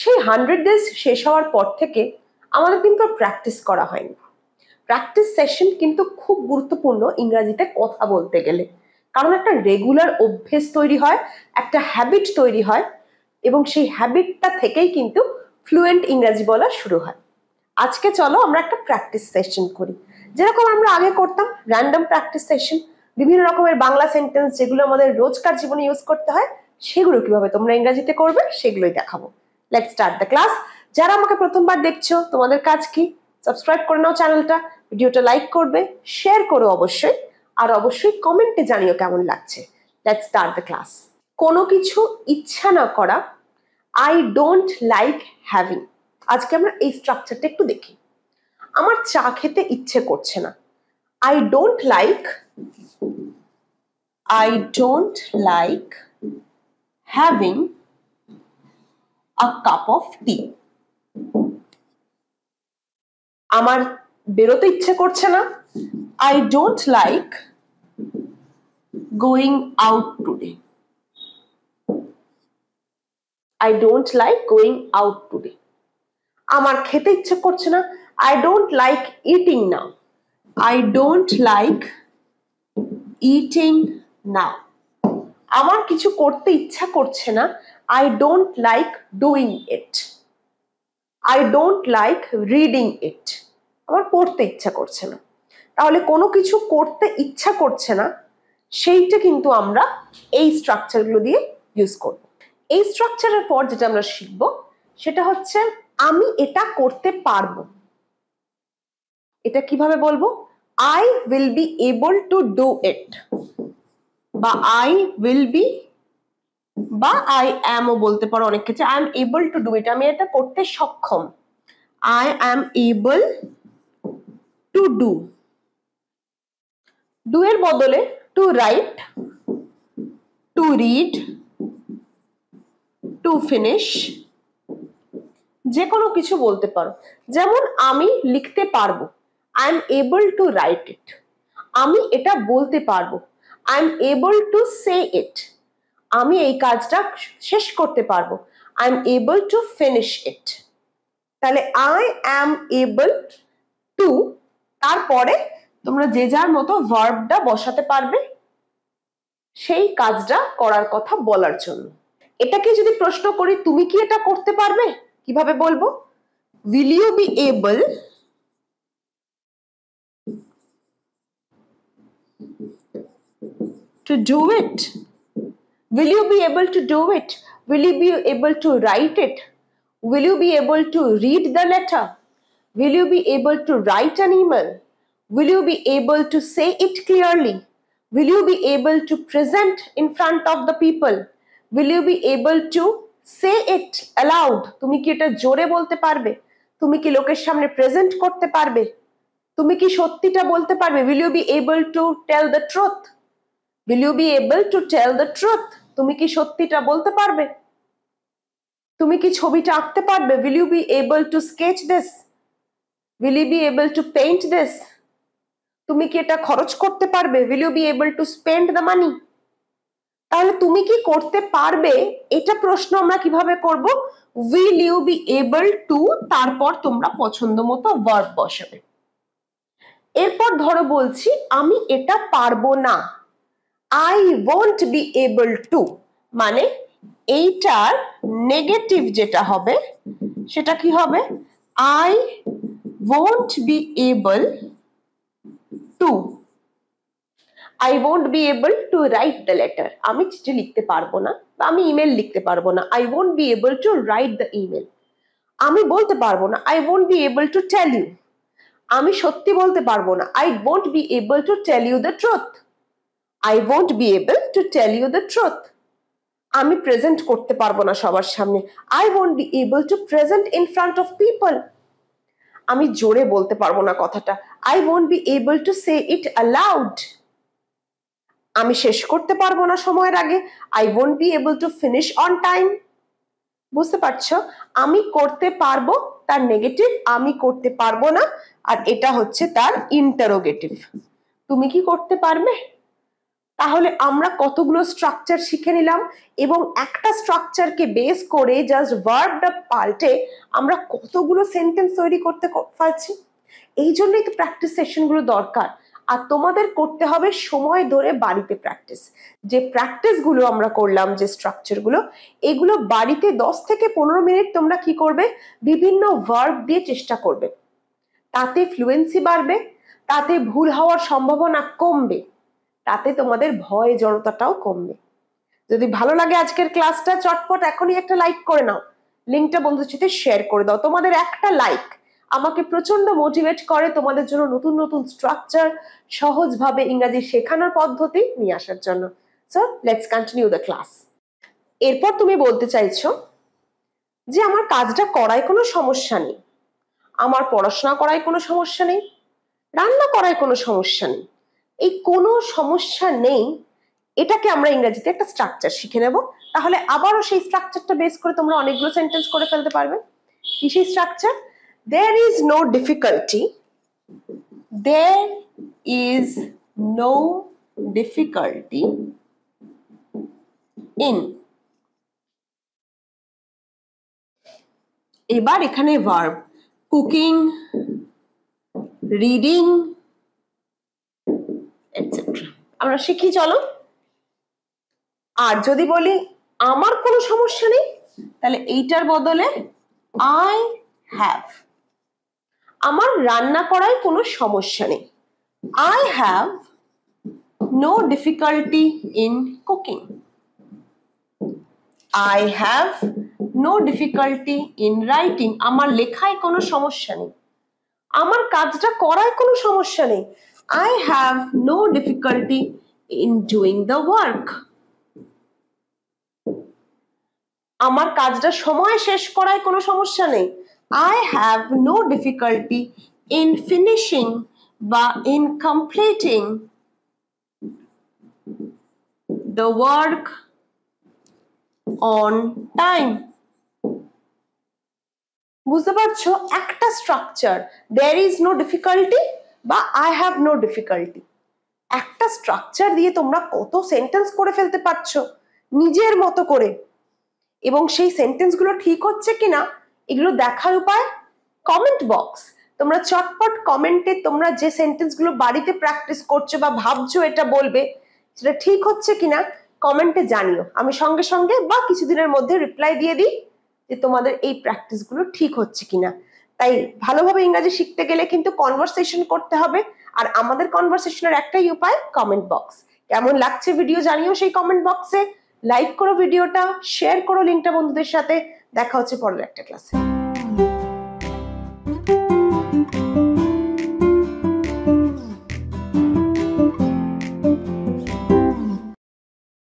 সেই 100 ডেজ শেষ হওয়ার পর থেকে আমাদের কিন্তু প্র্যাকটিস করা হয়নি। প্র্যাকটিস সেশন কিন্তু খুব গুরুত্বপূর্ণ ইংরেজিতে কথা বলতে গেলে, কারণ একটা রেগুলার অভ্যেস তৈরি হয়, একটা হ্যাবিট তৈরি হয়, এবং সেই হ্যাবিটটা থেকেই কিন্তু ফ্লুয়েন্ট ইংরেজি বলা শুরু হয়। আজকে চলো আমরা একটা প্র্যাকটিস সেশন করি, যেরকম আমরা আগে করতাম র্যান্ডম প্র্যাকটিস সেশন। বিভিন্ন রকমের বাংলা সেন্টেন্স যেগুলো আমাদের রোজকার জীবনে ইউজ করতে হয়, সেগুলো কিভাবে তোমরা ইংরেজিতে করবে সেগুলোই দেখাবো। Let's start the class. যারা আমাকে প্রথমবার দেখছো, তোমাদের কাজ কি? সাবস্ক্রাইব করে নাও চ্যানেলটা, ভিডিওটা লাইক করবে, শেয়ার করো অবশ্যই, আর অবশ্যই কমেন্টে জানিও কেমন লাগছে। Let's start the class. কোনো কিছু ইচ্ছা না করা, আই ডোন্ট লাইক হ্যাভিং। আজকে আমরা এই স্ট্রাকচারটা একটু দেখি। আমার চা খেতে ইচ্ছে করছে না, I don't like having a cup of tea. আমার বেরোতে ইচ্ছে করছে না, I don't like going out today. I don't like going out today. আমার খেতে ইচ্ছে করছে না, I don't like eating now. I don't like eating now. আমার কিছু করতে ইচ্ছা করছে না, I don't like doing it. I don't like reading it. আমার পড়তে ইচ্ছা করছে না। তাহলে কোনো কিছু করতে ইচ্ছা করছে না, সেইটা কিন্তু আমরা এই স্ট্রাকচারগুলো দিয়ে ইউজ করব। এই স্ট্রাকচারের পর যেটা আমরা শিখবো সেটা হচ্ছে আমি এটা করতে পারবো। এটা কিভাবে বলবো? I will be able to do it, বা আই উইল বি, বা আই অ্যামও বলতে পারো অনেক কিছু। I am able to do it, আমি এটা করতে সক্ষম। I am able to do. Do এর বদলে to write, to read, to finish, যে কোনো কিছু বলতে পারো। যেমন আমি লিখতে পারবো, I am able to write it. আমি এটা বলতে পারবো, আই এম এবল টু সে ইট। আমি এই কাজটা শেষ করতে পারবো, I am able to finish it. তাহলে আই অ্যাম এবল টু, তারপরে তোমরা যে যার মতো ভার্বটা বসাতে পারবে সেই কাজটা করার কথা বলার জন্য। এটাকে যদি প্রশ্ন করি, তুমি কি এটা করতে পারবে, কিভাবে বলবো? Will you be able to do it? Will you be able to do it? Will you be able to write it? Will you be able to read the letter? Will you be able to write an email? Will you be able to say it clearly? Will you be able to present in front of the people? Will you be able to say it aloud? তুমি কি এটা জোরে বলতে পারবে? তুমি কি লোকের সামনে প্রেজেন্ট করতে পারবে? তুমি কি সত্যিটা বলতে পারবে? Will you be able to tell the truth? Will you be able to tell the truth? তুমি কি সত্যিটা বলতে পারবে? তুমি কি ছবিটা আঁকতে পারবে? Will you be able to sketch this? Will you be able to paint this? তুমি কি এটা খরচ করতে পারবে? Will you be able to spend the money? তাহলে তুমি কি করতে পারবে, এটা প্রশ্ন আমরা কিভাবে করব? Will you be able to, তারপর তোমরা পছন্দ মতো ভার্ব বসাবে। এরপর ধরো বলছি আমি এটা পারবো না, I won't be able to, মানে এইটার নেগেটিভ যেটা হবে সেটা কি হবে? I won't be able to. I won't be able to write the letter. আমি চিঠি লিখতে পারবো না, বা আমি ইমেল লিখতে পারবো না। I won't be able to write the email. আমি বলতে পারবো না, I won't be able to tell you. আমি সত্যি বলতে পারবো না, I won't be able to tell you the truth. I won't be able to tell you the truth. আমি প্রেজেন্ট করতে পারবো না সবার সামনে, I won't be able to present in front of people. আমি জোরে বলতে পারবো না কথাটা, I won't be able to say it aloud. আমি শেষ করতে পারবো না সময়ের আগে, I won't be able to finish on time. বুঝতে পারছো? আমি করতে পারবো তার নেগেটিভ, আমি করতে পারবো না, আর এটা হচ্ছে তার ইন্টারোগেটিভ। তুমি কি করতে পারবে? তাহলে আমরা কতগুলো স্ট্রাকচার শিখে নিলাম এবং একটা স্ট্রাকচারকে বেস করে জাস্ট ভার্বটা পাল্টে আমরা কতগুলো সেন্টেন্স তৈরি করতে পারছি। এই জন্যই তো প্র্যাকটিস সেশনগুলো দরকার। আর তোমাদের করতে হবে সময় ধরে বাড়িতে প্র্যাকটিস। যে প্র্যাকটিসগুলো আমরা করলাম, যে স্ট্রাকচারগুলো, এগুলো বাড়িতে 10 থেকে 15 মিনিট তোমরা কি করবে, বিভিন্ন ভার্ব দিয়ে চেষ্টা করবে। তাতে ফ্লুয়েন্সি বাড়বে, তাতে ভুল হওয়ার সম্ভাবনা কমবে, তাতে তোমাদের ভয় জড়তাটাও কমবে। যদি ভালো লাগে আজকের ক্লাসটা, চটপট এখনই একটা লাইক করে নাও, লিঙ্কটা বন্ধুদের সাথে শেয়ার করে দাও। তোমাদের একটা লাইক আমাকে প্রচন্ড মোটিভেট করে তোমাদের জন্য নতুন নতুন স্ট্রাকচার, সহজভাবে ইংরেজি শেখানোর পদ্ধতি নিয়ে আসার জন্য। So let's continue the class. এরপর তুমি বলতে চাইছো যে আমার কাজটা করায় কোনো সমস্যা নেই, আমার পড়াশোনা করায় কোনো সমস্যা নেই, রান্না করায় কোনো সমস্যা নেই। এই কোনো সমস্যা নেই, এটাকে আমরা ইংরেজিতে একটা স্ট্রাকচার শিখে নেব। তাহলে আবারও সেই স্ট্রাকচারটা বেস করে তোমরা অনেকগুলো সেন্টেন্স করে ফেলতে পারবে। কি সেই structure? There is no difficulty. There is no difficulty in. এবার এখানে ভার্ব কুকিং, রিডিং এটসেট্রা আমরা শিখি, চলো। আর যদি বলি আমার কোনো সমস্যা নেই, তাহলে এইটার বদলে I have। আমার রান্না করায় কোনো সমস্যা নেই, I have no difficulty in cooking। I have no difficulty in writing। আমার লেখায় কোনো সমস্যা নেই, আমার কাজটা করায় কোনো সমস্যা নেই, I have no difficulty in doing the work। আমার কাজটা সময় শেষ করায় কোনো সমস্যা নেই, I have no difficulty in finishing বা in completing the work on time। বুঝতে পারছো? একটা structure, there is no difficulty বা I have no difficulty, একটা স্ট্রাকচার দিয়ে তোমরা কত সেন্টেন্স করে ফেলতে পারছো নিজের মতো করে। এবং সেই সেন্টেন্স গুলো ঠিক হচ্ছে কিনা এগুলো দেখার উপায় কমেন্ট বক্স। তোমরা চটপট কমেন্টে তোমরা যে সেন্টেন্স গুলো বাড়িতে প্র্যাকটিস করছো বা ভাবছো এটা বলবে, সেটা ঠিক হচ্ছে কিনা কমেন্টে জানিও। আমি সঙ্গে সঙ্গে বা কিছুদিনের মধ্যে রিপ্লাই দিয়ে দিই যে তোমাদের এই প্র্যাকটিস গুলো ঠিক হচ্ছে কিনা। তাই ভালোভাবে ইংরেজি শিখতে গেলে কিন্তু কনভারসেশন করতে হবে, আর আমাদের কনভারসেশনের একটাই উপায় কমেন্ট বক্স। কেমন লাগছে ভিডিও জানিও সেই কমেন্ট বক্সে, লাইক করো ভিডিওটা, শেয়ার করো লিঙ্কটা বন্ধুদের সাথে। দেখা হচ্ছে পরের একটা ক্লাসে।